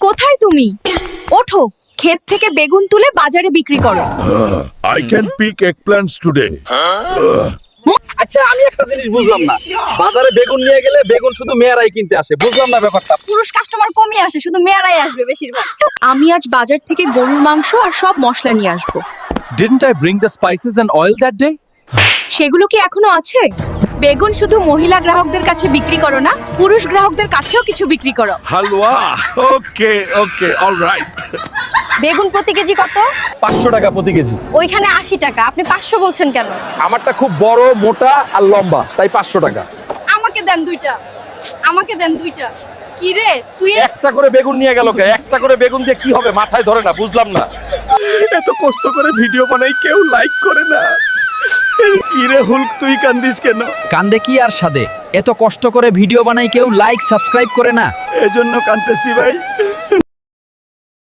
কোথায় তুমি? ওঠো, ক্ষেত থেকে বেগুন তুলে বাজারে বিক্রি করো। I can pick eggplants today. আচ্ছা আমি একটা জিনিস বুঝলাম না, বাজারে বেগুন নিয়ে গেলে বেগুন শুধু মেয়েরাই কিনতে আসে, বুঝলাম না ব্যাপারটা। পুরুষ কাস্টমার কমই আসে, শুধু মেয়েরাই আসবে বেশিরভাগ। আমি আজ বাজার থেকে গরুর মাংস আর সব মশলা নিয়ে আসবো। Didn't I bring the spices and oil that day? সেগুলো কি এখনো আছে? বেগুন শুধু মহিলা গ্রাহকদের কাছে বিক্রি করো না, পুরুষ গ্রাহকদের কাছেও কিছু বিক্রি করো। Halwa. Okay, all right. বেগুন প্রতি কেজি কত? 500 টাকা প্রতি কেজি। ওইখানে 80 টাকা, আপনি 500 বলছেন কেন? আমারটা খুব বড়, মোটা আর লম্বা, তাই 500 টাকা। আমাকে দেন দুইটা, আমাকে দেন দুইটা। কি রে তুই? একটা করে বেগুন নিয়ে গেল কে? একটা করে বেগুন দিয়ে কি হবে মাথায় ধরে না, বুঝলাম না। এত কষ্ট করে ভিডিও বানাই কেউ লাইক করে না। কিরে হুলক তুই কান্দিস কেন? কান্দে কি আর সাদে, এত কষ্ট করে ভিডিও বানাই কেউ লাইক সাবস্ক্রাইব করে না। এজন্য কান্দতেছি ভাই।